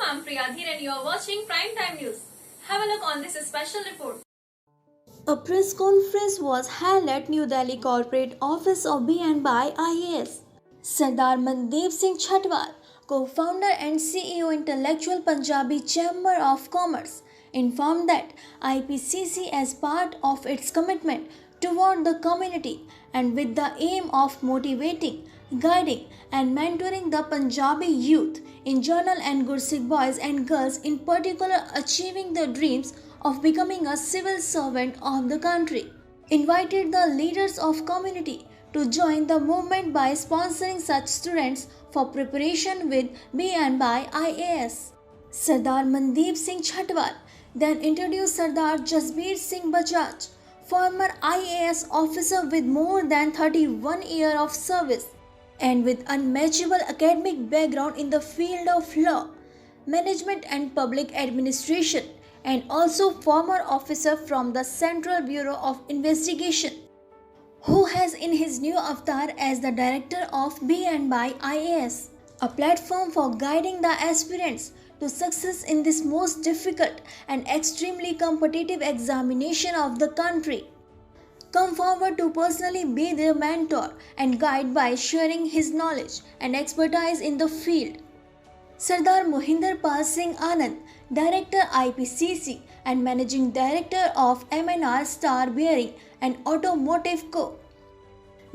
I'm Priyadhir and you're watching Prime Time News. Have a look on this special report. A press conference was held at New Delhi Corporate Office of BNY IAS. Sardar Mandeep Singh Chhatwal, co-founder and CEO Intellectual Punjabi Chamber of Commerce, informed that IPCC, as part of its commitment toward the community and with the aim of motivating, guiding and mentoring the Punjabi youth in general and Gursikh boys and girls in particular achieving their dreams of becoming a civil servant of the country, invited the leaders of community to join the movement by sponsoring such students for preparation with BNY IAS. Sardar Mandeep Singh Chhatwal then introduced Sardar Jasbir Singh Bajaj, former IAS officer with more than 31 years of service and with unmatchable academic background in the field of law, management and public administration, and also former officer from the Central Bureau of Investigation, who has in his new avatar as the director of BNY IAS, a platform for guiding the aspirants to success in this most difficult and extremely competitive examination of the country, come forward to personally be their mentor and guide by sharing his knowledge and expertise in the field. Sardar Mohinder Pal Singh Anand, Director IPCC and Managing Director of M&R Star Bearing and Automotive Co.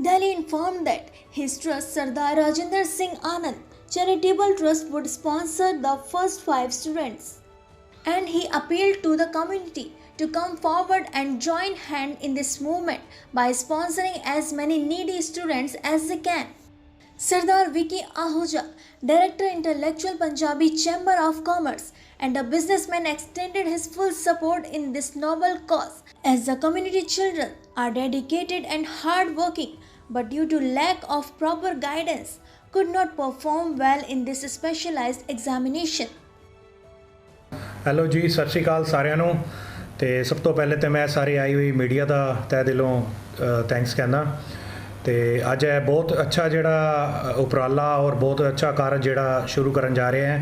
Delhi informed that his trust Sardar Rajinder Singh Anand Charitable Trust would sponsor the first 5 students, and he appealed to the community to come forward and join hand in this movement by sponsoring as many needy students as they can. Sardar Vicky Ahuja, Director Intellectual Punjabi Chamber of Commerce and a businessman, extended his full support in this noble cause, as the community children are dedicated and hard-working, but due to lack of proper guidance could not perform well in this specialized examination. Hello ਜੀ, ਸਤਿ ਸ਼੍ਰੀ ਅਕਾਲ ਸਾਰਿਆਂ ਨੂੰ। ਤੇ ਸਭ ਤੋਂ ਪਹਿਲੇ ਤਾਂ ਮੈਂ ਸਾਰੀ ਆਈ ਹੋਈ ਮੀਡੀਆ ਦਾ ਤਹਿ ਦਿਲੋਂ ਥੈਂਕਸ ਕਹਿੰਦਾ। ਤੇ ਅੱਜ ਇਹ ਬਹੁਤ ਅੱਛਾ ਜਿਹੜਾ ਉਪਰਾਲਾ ਔਰ ਬਹੁਤ ਅੱਛਾ ਕਾਰਜ ਜਿਹੜਾ ਸ਼ੁਰੂ ਕਰਨ ਜਾ ਰਹੇ ਹਾਂ,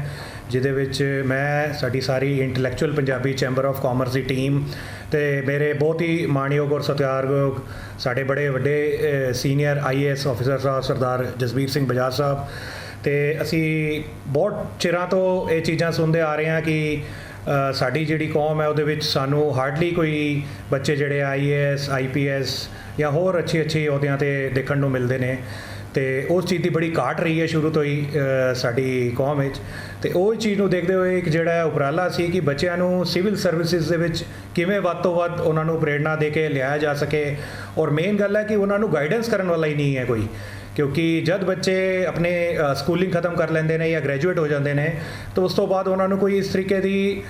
ਜਿਹਦੇ ਵਿੱਚ ਮੈਂ ਸਾਡੀ ਸਾਰੀ intellectual Punjabi chamber of commerce ਦੀ ਟੀਮ ਤੇ ਮੇਰੇ ਬਹੁਤ ਹੀ ਮਾਣਯੋਗ ਔਰ ਸਤਿਕਾਰਯੋਗ ਸਾਡੇ ਬੜੇ ਵੱਡੇ ਸੀਨੀਅਰ IAS ਆਫਿਸਰ ਸਾਹਿਬ ਸਰਦਾਰ ਜਸਬੀਰ ਸਿੰਘ ਬਜਾਜ ਸਾਹਿਬ, ਤੇ ਅਸੀਂ ਬਹੁਤ ਚਿਰਾਂ ਤੋਂ ਇਹ ਚੀਜ਼ਾਂ ਸੁਣਦੇ ਆ ਰਹੇ ਹਾਂ ਕਿ ਸਾਡੀ ਜਿਹੜੀ ਕੌਮ ਹੈ ਉਹਦੇ ਵਿੱਚ ਸਾਨੂੰ ਹਾਰਡਲੀ ਕੋਈ ਬੱਚੇ ਜਿਹੜੇ IAS IPS ਜਾਂ ਹੋਰ ਅੱਛੇ ਅਹੁਦਿਆਂ 'ਤੇ ਦੇਖਣ ਨੂੰ ਮਿਲਦੇ ਨੇ, ਤੇ ਉਸ ਚੀਜ਼ ਦੀ ਬੜੀ ਘਾਟ ਰਹੀ ਹੈ ਸ਼ੁਰੂ ਤੋਂ ਹੀ ਸਾਡੀ ਕੌਮ ਵਿੱਚ। ਤੇ ਉਹ ਚੀਜ਼ ਨੂੰ ਦੇਖਦੇ ਹੋਏ ਇੱਕ ਜਿਹੜਾ ਉਪਰਾਲਾ ਸੀ ਕਿ ਬੱਚਿਆਂ ਨੂੰ ਸਿਵਲ ਸਰਵਿਸਿਜ਼ ਦੇ ਵਿੱਚ ਕਿਵੇਂ ਵੱਧ ਤੋਂ ਵੱਧ ਉਹਨਾਂ ਨੂੰ ਪ੍ਰੇਰਨਾ ਦੇ ਕੇ ਲਿਆਇਆ ਜਾ ਸਕੇ, ਔਰ ਮੇਨ ਗੱਲ ਹੈ ਕਿ ਉਹਨਾਂ ਨੂੰ ਗਾਈਡੈਂਸ ਕਰਨ ਵਾਲਾ ਹੀ ਨਹੀਂ ਹੈ ਕੋਈ, ਕਿਉਂਕਿ ਜਦ ਬੱਚੇ ਆਪਣੇ ਸਕੂਲਿੰਗ ਖਤਮ ਕਰ ਲੈਂਦੇ ਨੇ ਜਾਂ ਗ੍ਰੈਜੂਏਟ ਹੋ ਜਾਂਦੇ ਨੇ ਤਾਂ ਉਸ ਤੋਂ ਬਾਅਦ ਉਹਨਾਂ ਨੂੰ ਕੋਈ ਇਸ ਤਰੀਕੇ ਦੀ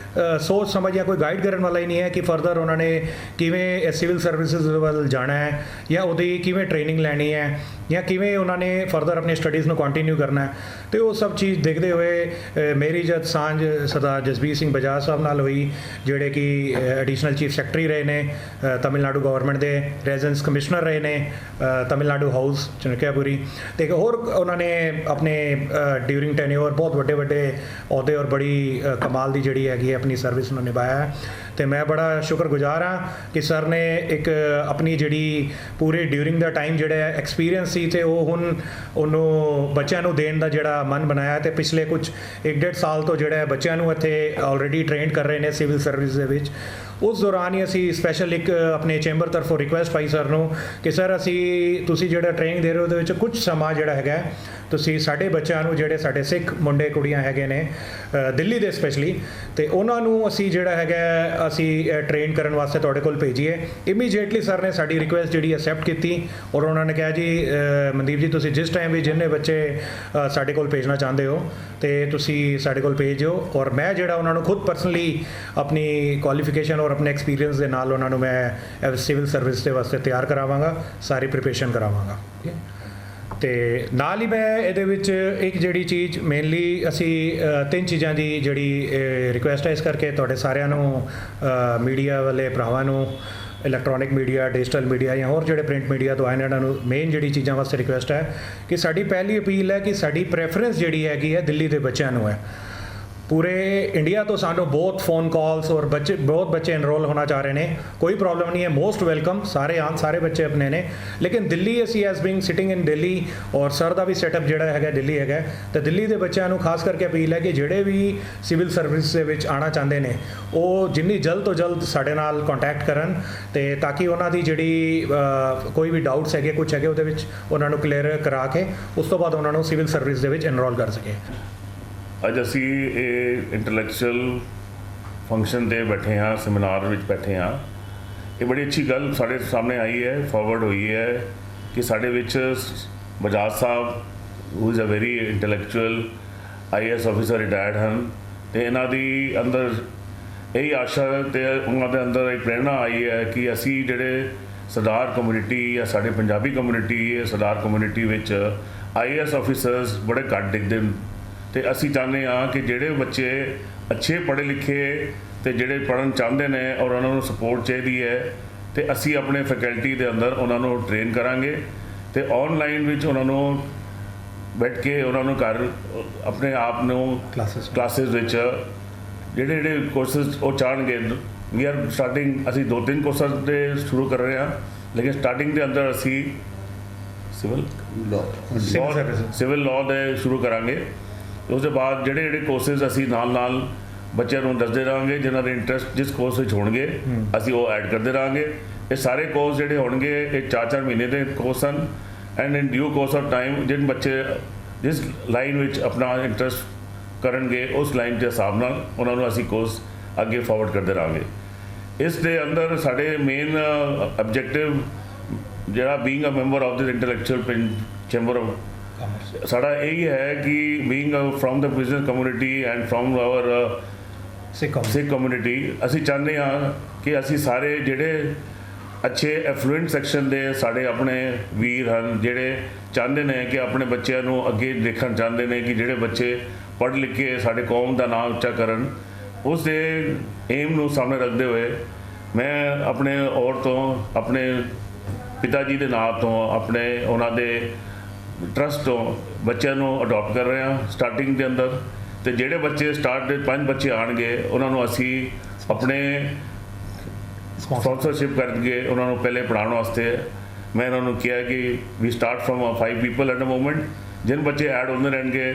ਸੋਚ ਸਮਝ ਜਾਂ ਕੋਈ ਗਾਈਡ ਕਰਨ ਵਾਲਾ ਹੀ ਨਹੀਂ ਹੈ ਕਿ ਫਰਦਰ ਉਹਨਾਂ ਨੇ ਕਿਵੇਂ ਸਿਵਲ ਸਰਵਿਸਿਜ਼ ਵੱਲ ਜਾਣਾ ਹੈ ਜਾਂ ਉਹਦੀ ਕਿਵੇਂ ਟ੍ਰੇਨਿੰਗ ਲੈਣੀ ਹੈ ਜਾਂ ਕਿਵੇਂ ਉਹਨਾਂ ਨੇ ਫਰਦਰ ਆਪਣੀ ਸਟੱਡੀਜ਼ ਨੂੰ ਕੰਟੀਨਿਊ ਕਰਨਾ ਹੈ। ਅਤੇ ਉਹ ਸਭ ਚੀਜ਼ ਦੇਖਦੇ ਹੋਏ ਮੇਰੀ ਜਦ ਸਾਂਝ ਸਰਦਾਰ ਜਸਬੀਰ ਸਿੰਘ ਬਜਾਜ ਸਾਹਿਬ ਨਾਲ ਹੋਈ, ਜਿਹੜੇ ਕਿ ਐਡੀਸ਼ਨਲ ਚੀਫ ਸੈਕਟਰੀ ਰਹੇ ਨੇ ਤਮਿਲਨਾਡੂ ਗਵਰਨਮੈਂਟ ਦੇ, ਰੈਜ਼ੀਡੈਂਸ ਕਮਿਸ਼ਨਰ ਰਹੇ ਨੇ ਤਮਿਲਨਾਡੂ ਹਾਊਸ ਚਨਕਿਆਪੁਰੀ, ਅਤੇ ਹੋਰ ਉਹਨਾਂ ਨੇ ਆਪਣੇ ਡਿਊਰਿੰਗ ਟੈਨਿਓਰ ਬਹੁਤ ਵੱਡੇ ਅਹੁਦੇ ਔਰ ਬੜੀ ਕਮਾਲ ਦੀ ਜਿਹੜੀ ਹੈਗੀ ਆਪਣੀ ਸਰਵਿਸ ਨੂੰ ਨਿਭਾਇਆ ਹੈ। ਅਤੇ ਮੈਂ ਬੜਾ ਸ਼ੁਕਰਗੁਜ਼ਾਰ ਹਾਂ ਕਿ ਸਰ ਨੇ ਇੱਕ ਆਪਣੀ ਜਿਹੜੀ ਪੂਰੇ ਡਿਊਰਿੰਗ ਦਾ ਟਾਈਮ ਜਿਹੜਾ ਐਕਸਪੀਰੀਅੰਸ ਸੀ ਅਤੇ ਉਹ ਹੁਣ ਉਹਨੂੰ ਬੱਚਿਆਂ ਨੂੰ ਦੇਣ ਦਾ ਜਿਹੜਾ ਮਨ ਬਣਾਇਆ, ਅਤੇ ਪਿਛਲੇ ਕੁਝ 1.5 ਸਾਲ ਤੋਂ ਜਿਹੜਾ ਬੱਚਿਆਂ ਨੂੰ ਇੱਥੇ ਆਲਰੇਡੀ ਟ੍ਰੇਨਡ ਕਰ ਰਹੇ ਨੇ ਸਿਵਲ ਸਰਵਿਸ ਦੇ ਵਿੱਚ। ਉਸ ਦੌਰਾਨ ਹੀ ਅਸੀਂ ਸਪੈਸ਼ਲ ਇੱਕ ਆਪਣੇ ਚੈਂਬਰ ਤਰਫੋਂ ਰਿਕੁਐਸਟ ਪਾਈ ਸਰ ਨੂੰ ਕਿ ਸਰ ਤੁਸੀਂ ਜਿਹੜਾ ਟ੍ਰੇਨਿੰਗ ਦੇ ਰਹੇ ਹੋ ਉਹਦੇ ਵਿੱਚ ਕੁਝ ਸਮਾਂ ਜਿਹੜਾ ਹੈਗਾ ਤੁਸੀਂ ਸਾਡੇ ਬੱਚਿਆਂ ਨੂੰ, ਜਿਹੜੇ ਸਾਡੇ ਸਿੱਖ ਮੁੰਡੇ ਕੁੜੀਆਂ ਹੈਗੇ ਨੇ ਦਿੱਲੀ ਦੇ ਸਪੈਸ਼ਲੀ, ਅਤੇ ਉਹਨਾਂ ਨੂੰ ਅਸੀਂ ਜਿਹੜਾ ਹੈਗਾ ਅਸੀਂ ਟ੍ਰੇਨ ਕਰਨ ਵਾਸਤੇ ਤੁਹਾਡੇ ਕੋਲ ਭੇਜੀਏ। ਇਮੀਡੀਏਟਲੀ ਸਰ ਨੇ ਸਾਡੀ ਰਿਕੁਐਸਟ ਜਿਹੜੀ ਐਕਸੈਪਟ ਕੀਤੀ ਔਰ ਉਹਨਾਂ ਨੇ ਕਿਹਾ ਜੀ ਮਨਦੀਪ ਜੀ ਤੁਸੀਂ ਜਿਸ ਟਾਈਮ ਵੀ ਜਿੰਨੇ ਬੱਚੇ ਸਾਡੇ ਕੋਲ ਭੇਜਣਾ ਚਾਹੁੰਦੇ ਹੋ ਅਤੇ ਤੁਸੀਂ ਸਾਡੇ ਕੋਲ ਭੇਜ ਦਿਓ, ਔਰ ਮੈਂ ਜਿਹੜਾ ਉਹਨਾਂ ਨੂੰ ਖੁਦ ਪਰਸਨਲੀ ਆਪਣੀ ਕੁਆਲੀਫਿਕੇਸ਼ਨ ਔਰ ਆਪਣੇ ਐਕਸਪੀਰੀਅੰਸ ਦੇ ਨਾਲ ਉਹਨਾਂ ਨੂੰ ਮੈਂ ਸਿਵਲ ਸਰਵਿਸ ਦੇ ਵਾਸਤੇ ਤਿਆਰ ਕਰਾਵਾਂਗਾ, ਸਾਰੀ ਪ੍ਰੀਪਰੇਸ਼ਨ ਕਰਾਵਾਂਗਾ। ਅਤੇ ਨਾਲ ਹੀ ਮੈਂ ਇਹਦੇ ਵਿੱਚ ਇੱਕ ਜਿਹੜੀ ਚੀਜ਼ ਮੇਨਲੀ ਅਸੀਂ 3 ਚੀਜ਼ਾਂ ਦੀ ਜਿਹੜੀ ਰਿਕੁਐਸਟ ਹੈ, ਇਸ ਕਰਕੇ ਤੁਹਾਡੇ ਸਾਰਿਆਂ ਨੂੰ ਮੀਡੀਆ ਵਾਲੇ ਭਰਾਵਾਂ ਨੂੰ, ਇਲੈਕਟ੍ਰੋਨਿਕ ਮੀਡੀਆ, ਡਿਜੀਟਲ ਮੀਡੀਆ ਜਾਂ ਹੋਰ ਜਿਹੜੇ ਪ੍ਰਿੰਟ ਮੀਡੀਆ ਤੋਂ ਆਏ ਨੇ ਇਹਨਾਂ ਨੂੰ ਮੇਨ ਜਿਹੜੀ ਚੀਜ਼ਾਂ ਵਾਸਤੇ ਰਿਕੁਐਸਟ ਹੈ ਕਿ ਸਾਡੀ ਪਹਿਲੀ ਅਪੀਲ ਹੈ ਕਿ ਸਾਡੀ ਪ੍ਰੈਫਰੈਂਸ ਜਿਹੜੀ ਹੈਗੀ ਹੈ ਦਿੱਲੀ ਦੇ ਬੱਚਿਆਂ ਨੂੰ ਹੈ। ਪੂਰੇ ਇੰਡੀਆ ਤੋਂ ਸਾਨੂੰ ਬਹੁਤ ਫੋਨ ਕਾਲਸ ਔਰ ਬਹੁਤ ਬੱਚੇ ਇਨਰੋਲ ਹੋਣਾ ਚਾਹ ਰਹੇ ਨੇ। ਕੋਈ ਪ੍ਰੋਬਲਮ ਨਹੀਂ ਹੈ, ਮੋਸਟ ਵੈਲਕਮ, ਸਾਰੇ ਬੱਚੇ ਆਪਣੇ ਨੇ। ਲੇਕਿਨ ਦਿੱਲੀ ਅਸੀਂ ਐਸ ਬੀਇੰਗ ਸਿਟਿੰਗ ਇਨ ਦਿੱਲੀ ਔਰ ਸਰ ਦਾ ਵੀ ਸੈਟਅਪ ਜਿਹੜਾ ਹੈਗਾ ਦਿੱਲੀ ਹੈਗਾ, ਤੇ ਦਿੱਲੀ ਦੇ ਬੱਚਿਆਂ ਨੂੰ ਖਾਸ ਕਰਕੇ ਅਪੀਲ ਹੈ ਕਿ ਜਿਹੜੇ ਵੀ ਸਿਵਲ ਸਰਵਿਸ ਦੇ ਵਿੱਚ ਆਉਣਾ ਚਾਹੁੰਦੇ ਨੇ ਉਹ ਜਿੰਨੀ ਜਲਦ ਤੋਂ ਜਲਦ ਸਾਡੇ ਨਾਲ ਕੰਟੈਕਟ ਕਰਨ, ਤੇ ਤਾਂ ਕਿ ਉਹਨਾਂ ਦੀ ਜਿਹੜੀ ਕੋਈ ਵੀ ਡਾਊਟਸ ਹੈਗੇ ਕੁਝ ਹੈਗੇ ਉਹਦੇ ਵਿੱਚ ਉਹਨਾਂ ਨੂੰ ਕਲੀਅਰ ਕਰਾ ਕੇ ਉਸ ਤੋਂ ਬਾਅਦ ਉਹਨਾਂ ਨੂੰ ਸਿਵਲ ਸਰਵਿਸ ਦੇ ਵਿੱਚ ਐਨਰੋਲ ਕਰ ਸਕੇ। ਅੱਜ ਅਸੀਂ ਇਹ ਇੰਟੈਲੈਕਚੁਅਲ ਫੰਕਸ਼ਨ 'ਤੇ ਬੈਠੇ ਹਾਂ, ਸੈਮੀਨਾਰ ਵਿੱਚ ਬੈਠੇ ਹਾਂ। ਇਹ ਬੜੀ ਅੱਛੀ ਗੱਲ ਸਾਡੇ ਸਾਹਮਣੇ ਆਈ ਹੈ, ਫਾਰਵਰਡ ਹੋਈ ਹੈ ਕਿ ਸਾਡੇ ਵਿੱਚ Bajaj Sahib who is a very intellectual IAS officer retired ਹਨ, ਅਤੇ ਇਹਨਾਂ ਦੀ ਅੰਦਰ ਇਹੀ ਆਸ਼ਾ ਅਤੇ ਉਹਨਾਂ ਦੇ ਅੰਦਰ ਇੱਕ ਪ੍ਰੇਰਣਾ ਆਈ ਹੈ ਕਿ ਅਸੀਂ ਜਿਹੜੇ ਸਰਦਾਰ ਕਮਿਊਨਿਟੀ ਜਾਂ ਸਾਡੇ ਪੰਜਾਬੀ ਕਮਿਊਨਿਟੀ ਸਰਦਾਰ ਕਮਿਊਨਿਟੀ ਵਿੱਚ IAS ਆਫਿਸਰਸ ਬੜੇ ਘੱਟ ਦਿਖਦੇ ਨੇ, ਅਤੇ ਅਸੀਂ ਚਾਹੁੰਦੇ ਹਾਂ ਕਿ ਜਿਹੜੇ ਬੱਚੇ ਅੱਛੇ ਪੜ੍ਹੇ ਲਿਖੇ ਅਤੇ ਜਿਹੜੇ ਪੜ੍ਹਨ ਚਾਹੁੰਦੇ ਨੇ ਔਰ ਉਹਨਾਂ ਨੂੰ ਸਪੋਰਟ ਚਾਹੀਦੀ ਹੈ, ਅਤੇ ਅਸੀਂ ਆਪਣੇ ਫੈਕਲਟੀ ਦੇ ਅੰਦਰ ਉਹਨਾਂ ਨੂੰ ਟ੍ਰੇਨ ਕਰਾਂਗੇ, ਅਤੇ ਔਨਲਾਈਨ ਵਿੱਚ ਉਹਨਾਂ ਨੂੰ ਬੈਠ ਕੇ ਉਹਨਾਂ ਨੂੰ ਘਰ ਆਪਣੇ ਆਪ ਨੂੰ ਕਲਾਸਿਸ ਵਿੱਚ ਜਿਹੜੇ ਕੋਰਸਿਸ ਉਹ ਚਾਹਣਗੇ। ਵੀ ਆਰ ਸਟਾਰਟਿੰਗ, ਅਸੀਂ 2-3 ਕੋਰਸਿਸ ਦੇ ਸ਼ੁਰੂ ਕਰ ਰਹੇ ਹਾਂ, ਲੇਕਿਨ ਸਟਾਰਟਿੰਗ ਦੇ ਅੰਦਰ ਅਸੀਂ ਸਿਵਲ ਲਾਅ ਦੇ ਸ਼ੁਰੂ ਕਰਾਂਗੇ। ਉਸ ਤੋਂ ਬਾਅਦ ਜਿਹੜੇ ਕੋਰਸਿਸ ਅਸੀਂ ਨਾਲ ਬੱਚਿਆਂ ਨੂੰ ਦੱਸਦੇ ਰਹਾਂਗੇ, ਜਿਨ੍ਹਾਂ ਦੇ ਇੰਟਰਸਟ ਜਿਸ ਕੋਰਸ ਵਿੱਚ ਹੋਣਗੇ ਅਸੀਂ ਉਹ ਐਡ ਕਰਦੇ ਰਹਾਂਗੇ। ਇਹ ਸਾਰੇ ਕੋਰਸ ਜਿਹੜੇ ਹੋਣਗੇ ਇਹ 4-4 ਮਹੀਨੇ ਦੇ ਕੋਰਸ ਹਨ, and in due course of time ਜਿਹੜੇ ਬੱਚੇ ਜਿਸ ਲਾਈਨ ਵਿੱਚ ਆਪਣਾ ਇੰਟਰਸਟ ਕਰਨਗੇ ਉਸ ਲਾਈਨ ਦੇ ਹਿਸਾਬ ਨਾਲ ਉਹਨਾਂ ਨੂੰ ਅਸੀਂ ਕੋਰਸ ਅੱਗੇ ਫਾਰਵਰਡ ਕਰਦੇ ਰਹਾਂਗੇ। ਇਸ ਦੇ ਅੰਦਰ ਸਾਡੇ ਮੇਨ ਆਬਜੈਕਟਿਵ ਜਿਹੜਾ being a member of this intellectual chamber of ਸਾਡਾ ਇਹੀ ਹੈ ਕਿ being from the business community and from our Sikh community ਅਸੀਂ ਚਾਹੁੰਦੇ ਹਾਂ ਕਿ ਅਸੀਂ ਸਾਰੇ ਜਿਹੜੇ ਅੱਛੇ ਐਫਲੂਐਂਟ ਸੈਕਸ਼ਨ ਦੇ ਸਾਡੇ ਆਪਣੇ ਵੀਰ ਹਨ, ਜਿਹੜੇ ਚਾਹੁੰਦੇ ਨੇ ਕਿ ਆਪਣੇ ਬੱਚਿਆਂ ਨੂੰ ਅੱਗੇ ਦੇਖਣ ਚਾਹੁੰਦੇ ਨੇ ਕਿ ਜਿਹੜੇ ਬੱਚੇ ਪੜ੍ਹ ਲਿਖ ਕੇ ਸਾਡੇ ਕੌਮ ਦਾ ਨਾਮ ਉੱਚਾ ਕਰਨ, ਉਸ ਦੇ ਏਮ ਨੂੰ ਸਾਹਮਣੇ ਰੱਖਦੇ ਹੋਏ ਮੈਂ ਆਪਣੇ ਔਰ ਤੋਂ ਆਪਣੇ ਪਿਤਾ ਜੀ ਦੇ ਨਾਂ ਤੋਂ ਆਪਣੇ ਉਹਨਾਂ ਦੇ ਟਰਸਟ ਤੋਂ ਬੱਚਿਆਂ ਨੂੰ ਅਡਾਪਟ ਕਰ ਰਹੇ ਹਾਂ ਸਟਾਰਟਿੰਗ ਦੇ ਅੰਦਰ, ਅਤੇ ਜਿਹੜੇ ਬੱਚੇ ਸਟਾਰਟ ਦੇ 5 ਬੱਚੇ ਆਉਣਗੇ ਉਹਨਾਂ ਨੂੰ ਅਸੀਂ ਆਪਣੇ ਸਪਾਂਸਰਸ਼ਿਪ ਕਰਕੇ ਉਹਨਾਂ ਨੂੰ ਪਹਿਲੇ ਪੜ੍ਹਾਉਣ ਵਾਸਤੇ ਮੈਂ ਇਹਨਾਂ ਨੂੰ ਕਿਹਾ ਕਿ we start from 5 people at a moment, ਜਿਨ ਬੱਚੇ ਐਡ ਹੁੰਦੇ ਰਹਿਣਗੇ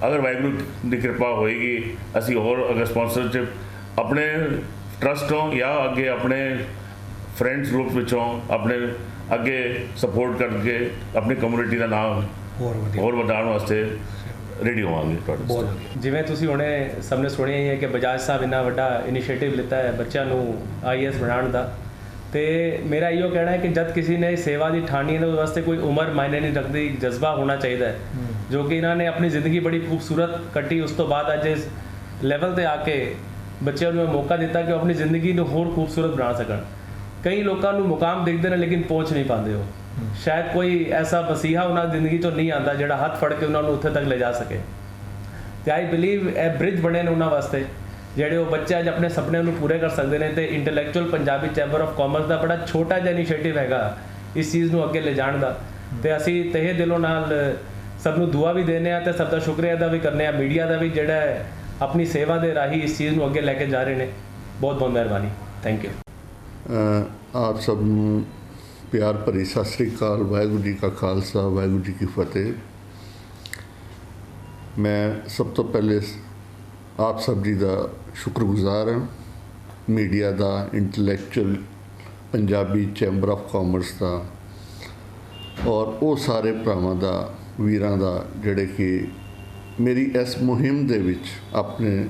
ਅਗਰ ਵਾਹਿਗੁਰੂ ਦੀ ਕਿਰਪਾ ਹੋਏਗੀ ਅਸੀਂ ਹੋਰ ਅਗਰ ਸਪਾਂਸਰਸ਼ਿਪ ਆਪਣੇ ਟਰਸਟ ਤੋਂ ਜਾਂ ਅੱਗੇ ਆਪਣੇ ਫਰੈਂਡਸ ਗਰੁੱਪ ਵਿੱਚੋਂ ਆਪਣੇ ਅੱਗੇ ਸਪੋਰਟ ਕਰਕੇ ਆਪਣੀ ਕਮਿਊਨਿਟੀ ਦਾ ਨਾਮ ਹੋਰ ਵਧਾਉਣ ਵਾਸਤੇ ਰੈਡੀ ਹੋਵਾਂਗੇ ਤੁਹਾਡੇ। ਜਿਵੇਂ ਤੁਸੀਂ ਹੁਣੇ ਸਭ ਨੇ ਸੁਣਿਆ ਹੀ ਹੈ ਕਿ ਬਜਾਜ ਸਾਹਿਬ ਇੰਨਾ ਵੱਡਾ ਇਨੀਸ਼ੀਏਟਿਵ ਲਿੱਤਾ ਹੈ ਬੱਚਿਆਂ ਨੂੰ IAS ਬਣਾਉਣ ਦਾ, ਅਤੇ ਮੇਰਾ ਇਹੋ ਕਹਿਣਾ ਹੈ ਕਿ ਜਦ ਕਿਸੇ ਨੇ ਸੇਵਾ ਦੀ ਠਾਣੀ ਹੈ ਉਹਦੇ ਵਾਸਤੇ ਕੋਈ ਉਮਰ ਮਾਇਨੇ ਨਹੀਂ ਰੱਖਦੀ, ਜਜ਼ਬਾ ਹੋਣਾ ਚਾਹੀਦਾ ਹੈ, ਜੋ ਕਿ ਇਹਨਾਂ ਨੇ ਆਪਣੀ ਜ਼ਿੰਦਗੀ ਬੜੀ ਖੂਬਸੂਰਤ ਕੱਟੀ। ਉਸ ਤੋਂ ਬਾਅਦ ਅੱਜ ਇਸ ਲੈਵਲ 'ਤੇ ਆ ਕੇ ਬੱਚਿਆਂ ਨੂੰ ਮੌਕਾ ਦਿੱਤਾ ਕਿ ਉਹ ਆਪਣੀ ਜ਼ਿੰਦਗੀ ਨੂੰ ਹੋਰ ਖੂਬਸੂਰਤ ਬਣਾ ਸਕਣ। ਕਈ ਲੋਕਾਂ ਨੂੰ ਮੁਕਾਮ ਦਿਖਦੇ ਨੇ ਲੇਕਿਨ ਪਹੁੰਚ ਨਹੀਂ ਪਾਉਂਦੇ, ਉਹ ਸ਼ਾਇਦ ਕੋਈ ਐਸਾ ਮਸੀਹਾ ਉਹਨਾਂ ਦੀ ਜ਼ਿੰਦਗੀ 'ਚੋਂ ਨਹੀਂ ਆਉਂਦਾ ਜਿਹੜਾ ਹੱਥ ਫੜ ਕੇ ਉਹਨਾਂ ਨੂੰ ਉੱਥੇ ਤੱਕ ਲੈ ਜਾ ਸਕੇ। ਅਤੇ ਆਈ ਬਿਲੀਵ ਇਹ ਬ੍ਰਿਜ ਬਣੇ ਨੇ ਉਹਨਾਂ ਵਾਸਤੇ ਜਿਹੜੇ ਉਹ ਬੱਚੇ ਅੱਜ ਆਪਣੇ ਸੁਪਨਿਆਂ ਨੂੰ ਪੂਰੇ ਕਰ ਸਕਦੇ ਨੇ। ਅਤੇ intellectual Punjabi chamber of commerce ਦਾ ਬੜਾ ਛੋਟਾ ਜਿਹਾ ਇਨੀਸ਼ੀਏਟਿਵ ਹੈਗਾ ਇਸ ਚੀਜ਼ ਨੂੰ ਅੱਗੇ ਲੈ ਜਾਣ ਦਾ, ਅਤੇ ਅਸੀਂ ਤਹਿ ਦਿਲੋਂ ਨਾਲ ਸਭ ਨੂੰ ਦੁਆ ਵੀ ਦਿੰਦੇ ਹਾਂ ਅਤੇ ਸਭ ਦਾ ਸ਼ੁਕਰੀਆ ਅਦਾ ਵੀ ਕਰਨੇ ਹਾਂ ਮੀਡੀਆ ਦਾ ਵੀ ਜਿਹੜਾ ਹੈ ਆਪਣੀ ਸੇਵਾ ਦੇ ਰਾਹੀਂ ਇਸ ਚੀਜ਼ ਨੂੰ ਅੱਗੇ ਲੈ ਕੇ ਜਾ ਰਹੇ ਨੇ। ਬਹੁਤ ਬਹੁਤ ਮਿਹਰਬਾਨੀ, ਥੈਂਕ ਯੂ। ਆਪ ਸਭ ਨੂੰ ਪਿਆਰ ਭਰੀ ਸਤਿ ਸ੍ਰੀ ਅਕਾਲ। ਵਾਹਿਗੁਰੂ ਜੀ ਕਾ ਖਾਲਸਾ, ਵਾਹਿਗੁਰੂ ਜੀ ਕੀ ਫਤਿਹ। ਮੈਂ ਸਭ ਤੋਂ ਪਹਿਲੇ ਆਪ ਸਭ ਜੀ ਦਾ ਸ਼ੁਕਰਗੁਜ਼ਾਰ ਹਾਂ, ਮੀਡੀਆ ਦਾ, intellectual Punjabi chamber of commerce ਦਾ ਔਰ ਉਹ ਸਾਰੇ ਭਰਾਵਾਂ ਦਾ, ਵੀਰਾਂ ਦਾ ਜਿਹੜੇ ਕਿ ਮੇਰੀ ਇਸ ਮੁਹਿੰਮ ਦੇ ਵਿੱਚ ਆਪਣੇ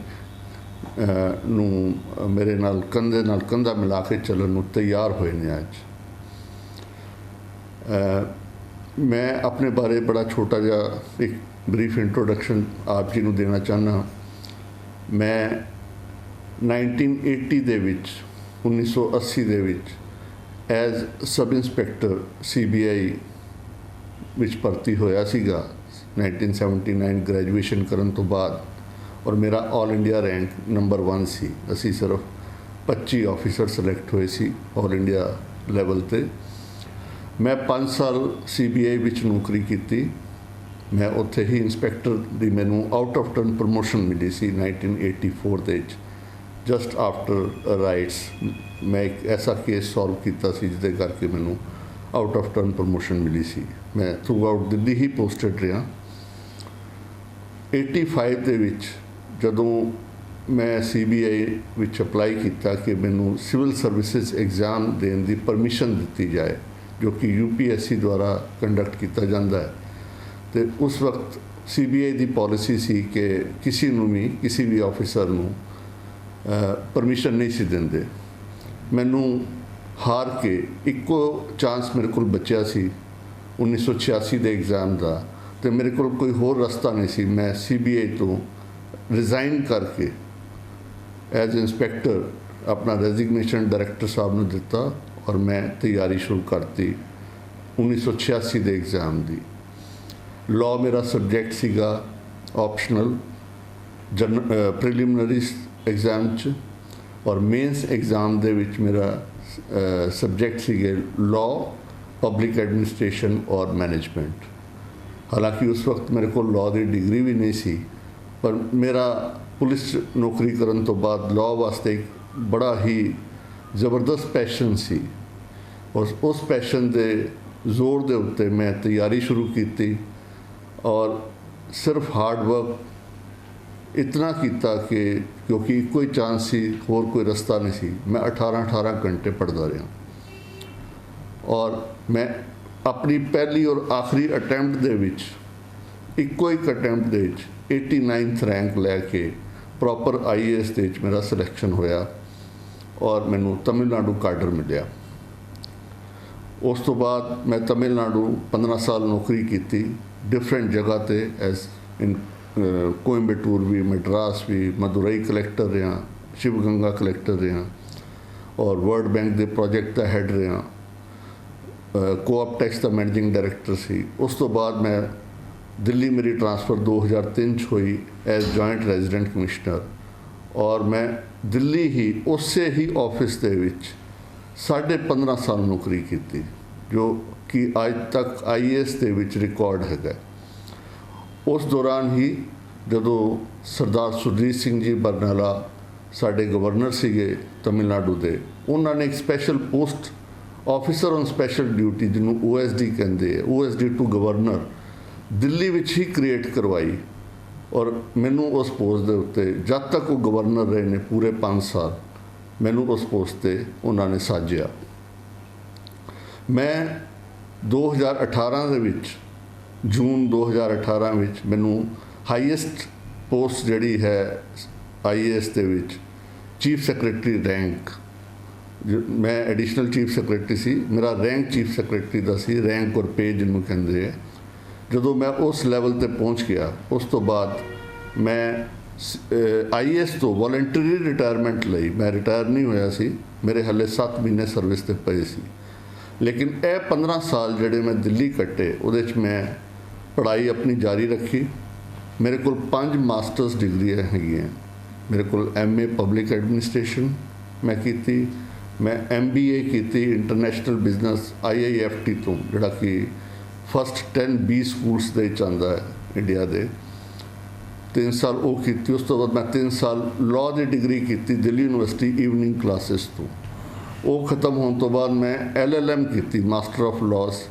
ਨੂੰ ਮੇਰੇ ਨਾਲ ਕੰਧਾ ਮਿਲਾ ਕੇ ਚੱਲਣ ਨੂੰ ਤਿਆਰ ਹੋਏ ਨੇ। ਅੱਜ ਮੈਂ ਆਪਣੇ ਬਾਰੇ ਬੜਾ ਛੋਟਾ ਜਿਹਾ ਇੱਕ ਬਰੀਫ ਇੰਟਰੋਡਕਸ਼ਨ ਆਪ ਜੀ ਨੂੰ ਦੇਣਾ ਚਾਹੁੰਦਾ। ਮੈਂ 1980 ਦੇ ਵਿੱਚ 1980 ਦੇ ਵਿੱਚ ਐਜ਼ ਸਬ ਇੰਸਪੈਕਟਰ CBI ਵਿੱਚ ਭਰਤੀ ਹੋਇਆ ਸੀਗਾ 1979 ਗ੍ਰੈਜੂਏਸ਼ਨ ਕਰਨ ਤੋਂ ਬਾਅਦ, ਔਰ ਮੇਰਾ ਆਲ ਇੰਡੀਆ ਰੈਂਕ ਨੰਬਰ 1 ਸੀ। ਅਸੀਂ ਸਿਰਫ 25 ਆਫੀਸਰ ਸਿਲੈਕਟ ਹੋਏ ਸੀ ਆਲ ਇੰਡੀਆ ਲੈਵਲ 'ਤੇ। ਮੈਂ 5 ਸਾਲ CBI ਵਿੱਚ ਨੌਕਰੀ ਕੀਤੀ। ਮੈਂ ਉੱਥੇ ਹੀ ਇੰਸਪੈਕਟਰ ਦੀ ਮੈਨੂੰ ਆਊਟ ਆਫ ਟਰਨ ਪ੍ਰਮੋਸ਼ਨ ਮਿਲੀ ਸੀ 1984 ਦੇ ਵਿੱਚ। ਜਸਟ ਆਫਟਰ ਰਾਈਟਸ ਮੈਂ ਇੱਕ ਐਸਾ ਕੇਸ ਸੋਲਵ ਕੀਤਾ ਸੀ ਜਿਹਦੇ ਕਰਕੇ ਮੈਨੂੰ ਆਊਟ ਆਫ ਟਰਨ ਪ੍ਰਮੋਸ਼ਨ ਮਿਲੀ ਸੀ। ਮੈਂ ਥਰੂ ਆਊਟ ਦਿੱਲੀ ਹੀ ਪੋਸਟਡ ਰਿਹਾ। 85 ਦੇ ਵਿੱਚ ਜਦੋਂ ਮੈਂ CBI ਵਿੱਚ ਅਪਲਾਈ ਕੀਤਾ ਕਿ ਮੈਨੂੰ ਸਿਵਲ ਸਰਵਿਸਿਜ਼ ਐਗਜ਼ਾਮ ਦੇਣ ਦੀ ਪਰਮਿਸ਼ਨ ਦਿੱਤੀ ਜਾਏ, ਜੋ ਕਿ UPSC ਦੁਆਰਾ ਕੰਡਕਟ ਕੀਤਾ ਜਾਂਦਾ ਹੈ, ਤੇ ਉਸ ਵਕਤ CBI ਦੀ ਪਾਲਿਸੀ ਸੀ ਕਿ ਕਿਸੇ ਵੀ ਆਫਿਸਰ ਨੂੰ ਪਰਮਿਸ਼ਨ ਨਹੀਂ ਸੀ ਦਿੰਦੇ। ਮੈਨੂੰ ਹਾਰ ਕੇ ਇੱਕੋ ਚਾਂਸ ਮੇਰੇ ਕੋਲ ਬਚਿਆ ਸੀ 1986 ਦੇ ਐਗਜ਼ਾਮ ਦਾ, ਤੇ ਮੇਰੇ ਕੋਲ ਕੋਈ ਹੋਰ ਰਸਤਾ ਨਹੀਂ ਸੀ। ਮੈਂ CBI ਤੋਂ ਰਿਜ਼ਾਈਨ ਕਰਕੇ ਐਜ਼ ਇੰਸਪੈਕਟਰ ਆਪਣਾ ਰੈਜ਼ਿਗਨੇਸ਼ਨ ਡਾਇਰੈਕਟਰ ਸਾਹਿਬ ਨੂੰ ਦਿੱਤਾ ਔਰ ਮੈਂ ਤਿਆਰੀ ਸ਼ੁਰੂ ਕਰਤੀ 1986 ਦੇ ਐਗਜ਼ਾਮ ਦੀ। ਲਾਅ ਮੇਰਾ ਸਬਜੈਕਟ ਸੀਗਾ ਆਪਸ਼ਨਲ ਪ੍ਰੀਲਿਮਿਨਰੀ ਐਗਜ਼ਾਮ 'ਚ, ਔਰ ਮੇਨਸ ਐਗਜ਼ਾਮ ਦੇ ਵਿੱਚ ਮੇਰਾ ਸਬਜੈਕਟ ਸੀਗੇ ਲਾਅ, ਪਬਲਿਕ ਐਡਮਿਨਿਸਟ੍ਰੇਸ਼ਨ ਔਰ ਮੈਨੇਜਮੈਂਟ। ਹਾਲਾਂਕਿ ਉਸ ਵਕਤ ਮੇਰੇ ਕੋਲ ਲਾਅ ਦੀ ਡਿਗਰੀ ਵੀ ਨਹੀਂ ਸੀ, ਪਰ ਮੇਰਾ ਪੁਲਿਸ 'ਚ ਨੌਕਰੀ ਕਰਨ ਤੋਂ ਬਾਅਦ ਲਾਅ ਵਾਸਤੇ ਇੱਕ ਬੜਾ ਹੀ ਜ਼ਬਰਦਸਤ ਪੈਸ਼ਨ ਸੀ। ਉਸ ਪੈਸ਼ਨ ਦੇ ਜ਼ੋਰ ਦੇ ਉੱਤੇ ਮੈਂ ਤਿਆਰੀ ਸ਼ੁਰੂ ਕੀਤੀ ਔਰ ਸਿਰਫ ਹਾਰਡ ਵਰਕ ਇਤਨਾ ਕੀਤਾ ਕਿ ਕਿਉਂਕਿ ਕੋਈ ਚਾਂਸ ਸੀ, ਹੋਰ ਕੋਈ ਰਸਤਾ ਨਹੀਂ ਸੀ, ਮੈਂ 18 ਘੰਟੇ ਪੜ੍ਹਦਾ ਰਿਹਾ। ਔਰ ਮੈਂ ਆਪਣੀ ਪਹਿਲੀ ਔਰ ਆਖਰੀ ਅਟੈਂਪਟ ਦੇ ਵਿੱਚ ਇੱਕੋ ਇੱਕ ਅਟੈਂਪਟ ਦੇ ਵਿੱਚ 89th ਰੈਂਕ ਲੈ ਕੇ ਪ੍ਰੋਪਰ IAS ਦੇ ਵਿੱਚ ਮੇਰਾ ਸਿਲੈਕਸ਼ਨ ਹੋਇਆ ਔਰ ਮੈਨੂੰ ਤਮਿਲਨਾਡੂ ਕਾਡਰ ਮਿਲਿਆ। ਉਸ ਤੋਂ ਬਾਅਦ ਮੈਂ ਤਮਿਲਨਾਡੂ 15 ਸਾਲ ਨੌਕਰੀ ਕੀਤੀ ਡਿਫਰੈਂਟ ਜਗ੍ਹਾ 'ਤੇ ਐਜ਼ ਇਨ ਕੋਇੰਬਟੂਰ ਵੀ, ਮਦਰਾਸ ਵੀ, ਮਦੁਰਈ ਕਲੈਕਟਰ ਰਿਹਾ, ਸ਼ਿਵ ਗੰਗਾ ਕਲੈਕਟਰ ਰਿਹਾ ਔਰ ਵਰਲਡ ਬੈਂਕ ਦੇ ਪ੍ਰੋਜੈਕਟ ਦਾ ਹੈਡ ਰਿਹਾ, ਕੋਆਪ ਟੈਕਸ ਦਾ ਮੈਨੇਜਿੰਗ ਡਾਇਰੈਕਟਰ ਸੀ। ਉਸ ਤੋਂ ਬਾਅਦ ਮੈਂ ਦਿੱਲੀ ਮੇਰੀ ਟ੍ਰਾਂਸਫਰ 2003 'ਚ ਹੋਈ ਐਜ਼ ਜੁਆਇੰਟ ਰੈਜ਼ੀਡੈਂਟ ਕਮਿਸ਼ਨਰ ਔਰ ਮੈਂ ਦਿੱਲੀ ਹੀ ਉਸੇ ਹੀ ਆਫਿਸ ਦੇ ਵਿੱਚ 15.5 ਸਾਲ ਨੌਕਰੀ ਕੀਤੀ, ਜੋ ਕਿ ਅੱਜ ਤੱਕ IAS ਦੇ ਵਿੱਚ ਰਿਕਾਰਡ ਹੈਗਾ। ਉਸ ਦੌਰਾਨ ਹੀ ਜਦੋਂ ਸਰਦਾਰ ਸੁਰਜੀਤ ਸਿੰਘ ਜੀ ਬਰਨਾਲਾ ਸਾਡੇ ਗਵਰਨਰ ਸੀਗੇ ਤਮਿਲਨਾਡੂ ਦੇ, ਉਹਨਾਂ ਨੇ ਇੱਕ special post officer on special duty, ਜਿਹਨੂੰ OSD ਕਹਿੰਦੇ ਆ, OSD ਟੂ ਗਵਰਨਰ, ਦਿੱਲੀ ਵਿੱਚ ਹੀ ਕ੍ਰੀਏਟ ਕਰਵਾਈ ਔਰ ਮੈਨੂੰ ਉਸ ਪੋਸਟ ਦੇ ਉੱਤੇ ਜਦ ਤੱਕ ਉਹ ਗਵਰਨਰ ਰਹੇ ਨੇ ਪੂਰੇ 5 ਸਾਲ ਮੈਨੂੰ ਉਸ ਪੋਸਟ 'ਤੇ ਉਹਨਾਂ ਨੇ ਸਾਜਿਆ। ਮੈਂ 2018 ਦੇ ਵਿੱਚ ਜੂਨ 2018 ਵਿੱਚ ਮੈਨੂੰ ਹਾਈਐਸਟ ਪੋਸਟ ਜਿਹੜੀ ਹੈ IAS ਦੇ ਵਿੱਚ ਚੀਫ ਸੈਕਟਰੀ ਰੈਂਕ, ਮੈਂ ਐਡੀਸ਼ਨਲ ਚੀਫ ਸੈਕਟਰੀ ਸੀ, ਮੇਰਾ ਰੈਂਕ ਚੀਫ ਸੈਕਟਰੀ ਦਾ ਸੀ, ਰੈਂਕ ਔਰ ਪੇ ਜਿਹਨੂੰ ਕਹਿੰਦੇ ਆ। ਜਦੋਂ ਮੈਂ ਉਸ ਲੈਵਲ 'ਤੇ ਪਹੁੰਚ ਗਿਆ, ਉਸ ਤੋਂ ਬਾਅਦ ਮੈਂ IAS ਤੋਂ ਵੋਲੰਟਰੀ ਰਿਟਾਇਰਮੈਂਟ ਲਈ, ਮੈਂ ਰਿਟਾਇਰ ਨਹੀਂ ਹੋਇਆ ਸੀ, ਮੇਰੇ ਹਾਲੇ 7 ਮਹੀਨੇ ਸਰਵਿਸ 'ਤੇ ਪਏ ਸੀ, ਲੇਕਿਨ ਇਹ 15 ਸਾਲ ਜਿਹੜੇ ਮੈਂ ਦਿੱਲੀ ਕੱਟੇ ਉਹਦੇ 'ਚ ਮੈਂ ਪੜ੍ਹਾਈ ਆਪਣੀ ਜਾਰੀ ਰੱਖੀ। ਮੇਰੇ ਕੋਲ 5 ਮਾਸਟਰਸ ਡਿਗਰੀਆਂ ਹੈਗੀਆਂ। ਮੇਰੇ ਕੋਲ MA ਪਬਲਿਕ ਐਡਮਿਨਿਸਟ੍ਰੇਸ਼ਨ ਮੈਂ ਕੀਤੀ, ਮੈਂ MBA ਕੀਤੀ ਇੰਟਰਨੈਸ਼ਨਲ ਬਿਜ਼ਨਸ IIFT ਤੋਂ, ਜਿਹੜਾ ਕਿ ਫਸਟ 10 B ਸਕੂਲਸ ਦੇ ਵਿੱਚ ਆਉਂਦਾ ਹੈ ਇੰਡੀਆ ਦੇ। 3 ਸਾਲ ਉਹ ਕੀਤੀ। ਉਸ ਤੋਂ ਬਾਅਦ ਮੈਂ 3 ਸਾਲ ਲਾਅ ਦੀ ਡਿਗਰੀ ਕੀਤੀ ਦਿੱਲੀ ਯੂਨੀਵਰਸਿਟੀ ਈਵਨਿੰਗ ਕਲਾਸਿਸ ਤੋਂ। ਉਹ ਖਤਮ ਹੋਣ ਤੋਂ ਬਾਅਦ ਮੈਂ LLM ਕੀਤੀ, master of ਲਾਜ਼।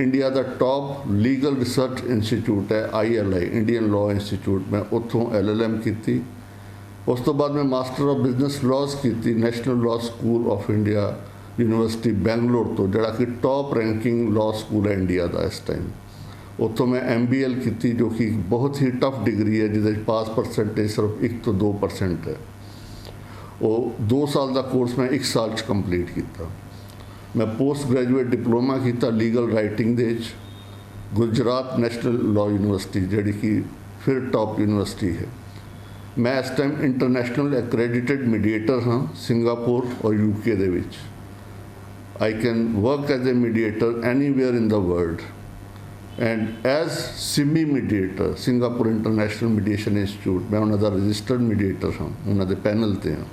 India the top legal research institute ਹੈ ILI, ਇੰਡੀਅਨ ਲਾਅ ਇੰਸਟੀਚਿਊਟ, ਮੈਂ ਉੱਥੋਂ LLM ਕੀਤੀ। ਉਸ ਤੋਂ ਬਾਅਦ ਮੈਂ ਮਾਸਟਰ ਆਫ ਬਿਜ਼ਨਸ ਲਾਜ਼ ਕੀਤੀ national law school of India university Bangalore ਤੋਂ, ਜਿਹੜਾ ਕਿ ਟੌਪ ਰੈਂਕਿੰਗ ਲਾਅ ਸਕੂਲ ਹੈ ਇੰਡੀਆ ਦਾ ਇਸ ਟਾਈਮ। ਉੱਥੋਂ ਮੈਂ MBL ਕੀਤੀ, ਜੋ ਕਿ ਬਹੁਤ ਹੀ ਟਫ ਡਿਗਰੀ ਹੈ, ਜਿਹਦੇ ਵਿੱਚ ਪਾਸ ਪਰਸੈਂਟੇਜ ਸਿਰਫ 1 ਤੋਂ 2% ਹੈ। ਉਹ 2 ਸਾਲ ਦਾ ਕੋਰਸ ਮੈਂ 1 ਸਾਲ 'ਚ ਕੰਪਲੀਟ ਕੀਤਾ। ਮੈਂ ਪੋਸਟ ਗ੍ਰੈਜੂਏਟ ਡਿਪਲੋਮਾ ਕੀਤਾ ਲੀਗਲ ਰਾਈਟਿੰਗ ਦੇ ਵਿੱਚ ਗੁਜਰਾਤ ਨੈਸ਼ਨਲ ਲਾਅ ਯੂਨੀਵਰਸਿਟੀ, ਜਿਹੜੀ ਕਿ ਫਿਰ ਟੌਪ ਯੂਨੀਵਰਸਿਟੀ ਹੈ। ਮੈਂ ਇਸ ਟਾਈਮ ਇੰਟਰਨੈਸ਼ਨਲ ਐਕ੍ਰੈਡੀਟਡ ਮੀਡੀਏਟਰ ਹਾਂ ਸਿੰਗਾਪੁਰ ਔਰ UK ਦੇ ਵਿੱਚ। I can work as a mediator anywhere in the world, and as SIMI mediator, Singapore International Mediation Institute, ਮੈਂ ਉਹਨਾਂ ਦਾ ਰਜਿਸਟਰਡ ਮੀਡੀਏਟਰ ਹਾਂ, ਉਹਨਾਂ ਦੇ ਪੈਨਲ 'ਤੇ ਹਾਂ।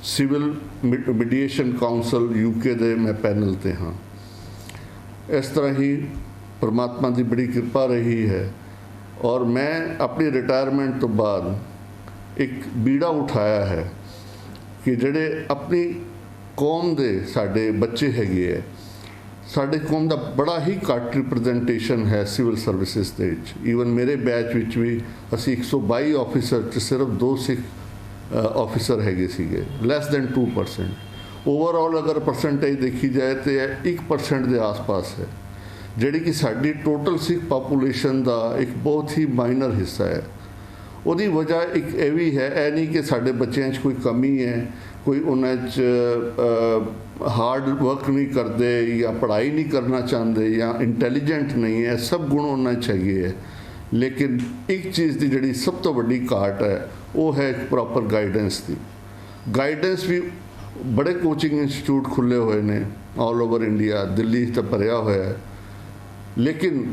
ਸਿਵਲ ਮੀਡੀਏਸ਼ਨ ਕਾਉਂਸਲ UK ਦੇ ਮੈਂ ਪੈਨਲ 'ਤੇ ਹਾਂ। ਇਸ ਤਰ੍ਹਾਂ ਹੀ परमात्मा की बड़ी कृपा रही है और मैं अपनी रिटायरमेंट तो बाद एक बीड़ा उठाया है कि ਜਿਹੜੇ अपनी कौम ਦੇ ਸਾਡੇ ਬੱਚੇ ਹੈਗੇ ਹੈ, ਸਾਡੇ ਕੌਮ ਦਾ ਬੜਾ ਹੀ ਘੱਟ ਰਿਪਰੈਜ਼ੈਂਟੇਸ਼ਨ ਹੈ ਸਿਵਲ ਸਰਵਿਸਿਜ਼ ਦੇ ਵਿੱਚ। ਈਵਨ ਮੇਰੇ ਬੈਚ ਵਿੱਚ ਵੀ ਅਸੀਂ 122 ਆਫਿਸਰ 'ਚ ਸਿਰਫ 2 ਸਿੱਖ ਆਫਿਸਰ ਹੈਗੇ ਸੀਗੇ, ਲੈਸ ਦੈਨ 2%। ਓਵਰਆਲ ਅਗਰ ਪਰਸੈਂਟੇਜ ਦੇਖੀ ਜਾਏ ਤਾਂ 1% ਦੇ ਆਸ-ਪਾਸ ਹੈ, ਜਿਹੜੀ ਕਿ ਸਾਡੀ ਟੋਟਲ ਸਿੱਖ ਪਾਪੂਲੇਸ਼ਨ ਦਾ ਇੱਕ ਬਹੁਤ ਹੀ ਮਾਈਨਰ ਹਿੱਸਾ ਹੈ। ਉਹਦੀ ਵਜ੍ਹਾ ਇੱਕ ਇਹ ਵੀ ਹੈ, ਇਹ ਨਹੀਂ ਕਿ ਸਾਡੇ ਬੱਚਿਆਂ 'ਚ ਕੋਈ ਕਮੀ ਹੈ, ਕੋਈ ਉਹਨਾਂ 'ਚ ਹਾਰਡ ਵਰਕ ਨਹੀਂ ਕਰਦੇ ਜਾਂ ਪੜ੍ਹਾਈ ਨਹੀਂ ਕਰਨਾ ਚਾਹੁੰਦੇ ਜਾਂ ਇੰਟੈਲੀਜੈਂਟ ਨਹੀਂ ਹੈ, ਸਭ ਗੁਣ ਉਹਨਾਂ 'ਚ ਹੈਗੇ ਹੈ। ਲੇਕਿਨ ਇੱਕ ਚੀਜ਼ ਦੀ ਜਿਹੜੀ ਸਭ ਤੋਂ ਵੱਡੀ ਘਾਟ ਹੈ ਉਹ ਹੈ ਪ੍ਰੋਪਰ ਗਾਈਡੈਂਸ ਦੀ। ਗਾਈਡੈਂਸ ਵੀ ਬੜੇ ਕੋਚਿੰਗ ਇੰਸਟੀਚਿਊਟ ਖੁੱਲ੍ਹੇ ਹੋਏ ਨੇ ਆਲ ਓਵਰ ਇੰਡੀਆ, ਦਿੱਲੀ ਤਾਂ ਭਰਿਆ ਹੋਇਆ ਹੈ, ਲੇਕਿਨ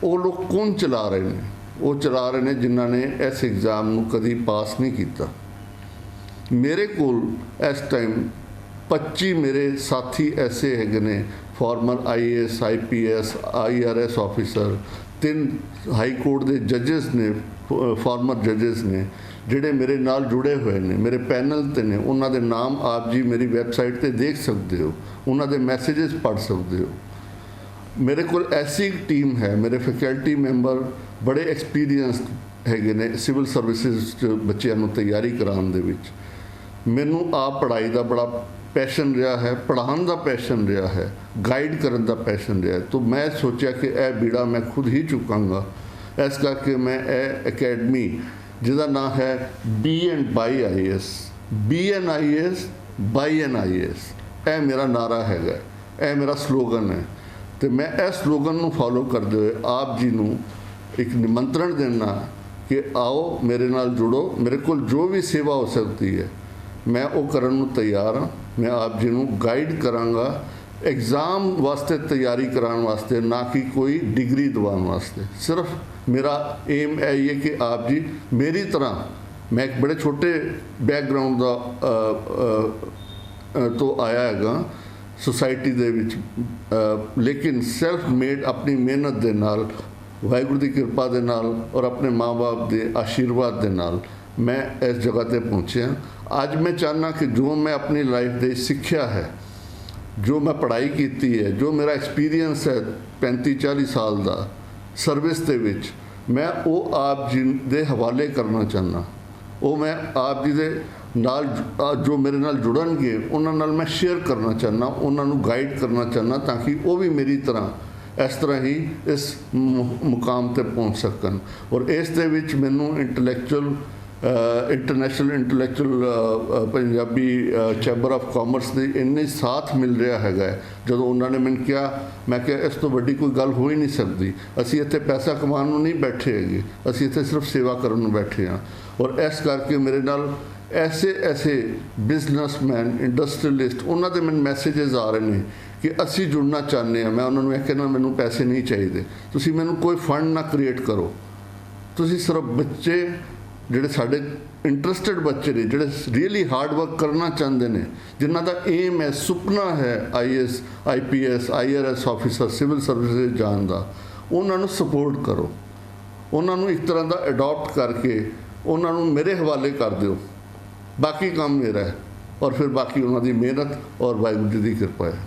ਉਹ ਲੋਕ ਕੌਣ ਚਲਾ ਰਹੇ ਨੇ? ਉਹ ਚਲਾ ਰਹੇ ਨੇ ਜਿਨ੍ਹਾਂ ਨੇ ਇਸ ਐਗਜ਼ਾਮ ਨੂੰ ਕਦੀ ਪਾਸ ਨਹੀਂ ਕੀਤਾ। ਮੇਰੇ ਕੋਲ ਇਸ ਟਾਈਮ 25 ਮੇਰੇ ਸਾਥੀ ਐਸੇ ਹੈਗੇ ਨੇ, farmer IAS IPS IRS officer, 3 high court ਦੇ ਜੱਜਸ ਨੇ, ਫਾਰਮਰ ਜੱਜਸ ਨੇ ਜਿਹੜੇ ਮੇਰੇ ਨਾਲ ਜੁੜੇ ਹੋਏ ਨੇ, ਮੇਰੇ ਪੈਨਲ ਤੇ ਨੇ। ਉਹਨਾਂ ਦੇ ਨਾਮ ਆਪ ਜੀ ਮੇਰੀ ਵੈਬਸਾਈਟ ਤੇ ਦੇਖ ਸਕਦੇ ਹੋ, ਉਹਨਾਂ ਦੇ ਮੈਸੇजेस ਪੜ੍ਹ ਸਕਦੇ ਹੋ। ਮੇਰੇ ਕੋਲ ਐਸੀ ਟੀਮ ਹੈ, ਮੇਰੇ ਫੈਕਲਟੀ ਮੈਂਬਰ ਬੜੇ ਐਕਸਪੀਰੀਅੰਸਡ ਹੈਗੇ ਨੇ ਸਿਵਲ ਸਰਵਿਸਿਜ਼ 'ਚ ਬੱਚਿਆਂ ਨੂੰ ਤਿਆਰੀ ਕਰਾਉਣ ਦੇ ਵਿੱਚ। ਮੈਨੂੰ ਆਪ ਪੜ੍ਹਾਈ ਦਾ ਬੜਾ ਪੈਸ਼ਨ ਰਿਹਾ ਹੈ, ਪੜ੍ਹਾਉਣ ਦਾ ਪੈਸ਼ਨ ਰਿਹਾ ਹੈ, ਗਾਈਡ ਕਰਨ ਦਾ ਪੈਸ਼ਨ ਰਿਹਾ। ਤਾਂ ਮੈਂ ਸੋਚਿਆ ਕਿ ਇਹ ਬੀੜਾ ਮੈਂ ਖੁਦ ਹੀ ਚੁੱਕਾਂਗਾ। ਇਸ ਕਰਕੇ ਮੈਂ ਇਹ ਅਕੈਡਮੀ ਜਿਹਦਾ ਨਾਮ ਹੈ BN/IAS, BN/IAS BN/IAS, ਇਹ ਮੇਰਾ ਨਾਰਾ ਹੈਗਾ, ਇਹ ਮੇਰਾ ਸਲੋਗਨ ਹੈ। ਤੇ ਮੈਂ ਇਸ ਸਲੋਗਨ ਨੂੰ ਫੋਲੋ ਕਰਦੇ ਹੋਏ ਆਪ ਜੀ ਨੂੰ ਇੱਕ ਨਿਮੰਤਰਣ ਦੇਣਾ ਕਿ ਆਓ ਮੇਰੇ ਨਾਲ ਜੁੜੋ। ਮੇਰੇ ਕੋਲ ਜੋ ਵੀ ਸੇਵਾ ਹੋ ਸਕਦੀ ਹੈ ਮੈਂ ਉਹ ਕਰਨ ਨੂੰ ਤਿਆਰ ਹਾਂ। ਮੈਂ ਆਪ ਜੀ ਨੂੰ ਗਾਈਡ ਕਰਾਂਗਾ ਐਗਜ਼ਾਮ ਵਾਸਤੇ ਤਿਆਰੀ ਕਰਾਉਣ ਵਾਸਤੇ, ਨਾ ਕਿ ਕੋਈ ਡਿਗਰੀ ਦਿਵਾਉਣ ਵਾਸਤੇ। ਸਿਰਫ ਮੇਰਾ ਏਮ ਇਹ ਹੀ ਹੈ ਕਿ ਆਪ ਜੀ ਮੇਰੀ ਤਰ੍ਹਾਂ, ਮੈਂ ਇੱਕ ਬੜੇ ਛੋਟੇ ਬੈਕਗਰਾਊਂਡ ਦਾ ਤੋਂ ਆਇਆ ਹੈਗਾ ਸੁਸਾਇਟੀ ਦੇ ਵਿੱਚ, ਲੇਕਿਨ ਸੈਲਫ ਮੇਡ ਆਪਣੀ ਮਿਹਨਤ ਦੇ ਨਾਲ, ਵਾਹਿਗੁਰੂ ਦੀ ਕਿਰਪਾ ਦੇ ਨਾਲ ਔਰ ਆਪਣੇ ਮਾਂ-ਬਾਪ ਦੇ ਆਸ਼ੀਰਵਾਦ ਦੇ ਨਾਲ ਮੈਂ ਇਸ ਜਗ੍ਹਾ ਤੇ ਪਹੁੰਚਿਆ। ਅੱਜ ਮੈਂ ਚਾਹੁੰਦਾ ਕਿ ਜੋ ਮੈਂ ਆਪਣੀ ਲਾਈਫ ਦੇ ਸਿੱਖਿਆ ਹੈ, ਜੋ ਮੈਂ ਪੜ੍ਹਾਈ ਕੀਤੀ ਹੈ, ਜੋ ਮੇਰਾ ਐਕਸਪੀਰੀਅੰਸ ਹੈ 35-40 ਸਾਲ ਦਾ ਸਰਵਿਸ ਦੇ ਵਿੱਚ, ਮੈਂ ਉਹ ਆਪ ਜੀ ਦੇ ਹਵਾਲੇ ਕਰਨਾ ਚਾਹੁੰਦਾ। ਉਹ ਮੈਂ ਆਪ ਜੀ ਦੇ ਨਾਲ ਜੋ ਮੇਰੇ ਨਾਲ ਜੁੜਨਗੇ ਉਹਨਾਂ ਨਾਲ ਮੈਂ ਸ਼ੇਅਰ ਕਰਨਾ ਚਾਹੁੰਦਾ, ਉਹਨਾਂ ਨੂੰ ਗਾਈਡ ਕਰਨਾ ਚਾਹੁੰਦਾ, ਤਾਂ ਕਿ ਉਹ ਵੀ ਮੇਰੀ ਤਰ੍ਹਾਂ ਇਸ ਤਰ੍ਹਾਂ ਹੀ ਇਸ ਮੁਕਾਮ ਤੇ ਪਹੁੰਚ ਸਕਣ। ਔਰ ਇਸ ਦੇ ਵਿੱਚ ਮੈਨੂੰ international intellectual Punjabi chamber of commerce ਦੇ ਇੰਨੇ ਸਾਥ ਮਿਲ ਰਿਹਾ ਹੈਗਾ। ਜਦੋਂ ਉਹਨਾਂ ਨੇ ਮੈਨੂੰ ਕਿਹਾ, ਮੈਂ ਕਿਹਾ ਇਸ ਤੋਂ ਵੱਡੀ ਕੋਈ ਗੱਲ ਹੋ ਹੀ ਨਹੀਂ ਸਕਦੀ। ਅਸੀਂ ਇੱਥੇ ਪੈਸਾ ਕਮਾਉਣ ਨੂੰ ਨਹੀਂ ਬੈਠੇ ਹੈਗੇ, ਅਸੀਂ ਇੱਥੇ ਸਿਰਫ ਸੇਵਾ ਕਰਨ ਨੂੰ ਬੈਠੇ ਹਾਂ। ਔਰ ਇਸ ਕਰਕੇ ਮੇਰੇ ਨਾਲ ਐਸੇ ਬਿਜ਼ਨਸਮੈਨ, ਇੰਡਸਟਰੀਅਲਿਸਟ, ਉਹਨਾਂ ਦੇ ਮੈਨੂੰ ਮੈਸੇजेस ਆ ਰਹੇ ਨੇ ਕਿ ਅਸੀਂ ਜੁੜਨਾ ਚਾਹੁੰਦੇ ਹਾਂ। ਮੈਂ ਉਹਨਾਂ ਨੂੰ ਇਹ ਕਹਿਣਾ, ਮੈਨੂੰ ਪੈਸੇ ਨਹੀਂ ਚਾਹੀਦੇ, ਤੁਸੀਂ ਮੈਨੂੰ ਕੋਈ ਫੰਡ ਨਾ ਕ੍ਰੀਏਟ ਕਰੋ, ਤੁਸੀਂ ਸਿਰਫ ਬੱਚੇ ਜਿਹੜੇ ਸਾਡੇ ਇੰਟਰਸਟਿਡ ਬੱਚੇ ਨੇ, ਜਿਹੜੇ ਰੀਅਲੀ ਹਾਰਡ ਵਰਕ ਕਰਨਾ ਚਾਹੁੰਦੇ ਨੇ, ਜਿਨ੍ਹਾਂ ਦਾ ਏਮ ਹੈ, ਸੁਪਨਾ ਹੈ IAS IPS IRS officer civil services ਜਾਣ ਦਾ, ਉਹਨਾਂ ਨੂੰ ਸਪੋਰਟ ਕਰੋ। ਉਹਨਾਂ ਨੂੰ ਇੱਕ ਤਰ੍ਹਾਂ ਦਾ ਅਡਾਪਟ ਕਰਕੇ ਉਹਨਾਂ ਨੂੰ ਮੇਰੇ ਹਵਾਲੇ ਕਰ ਦਿਓ। ਬਾਕੀ ਕੰਮ ਮੇਰਾ ਹੈ, ਔਰ ਫਿਰ ਬਾਕੀ ਉਹਨਾਂ ਦੀ ਮਿਹਨਤ ਔਰ ਵਾਹਿਗੁਰੂ ਜੀ ਦੀ ਕਿਰਪਾ ਹੈ।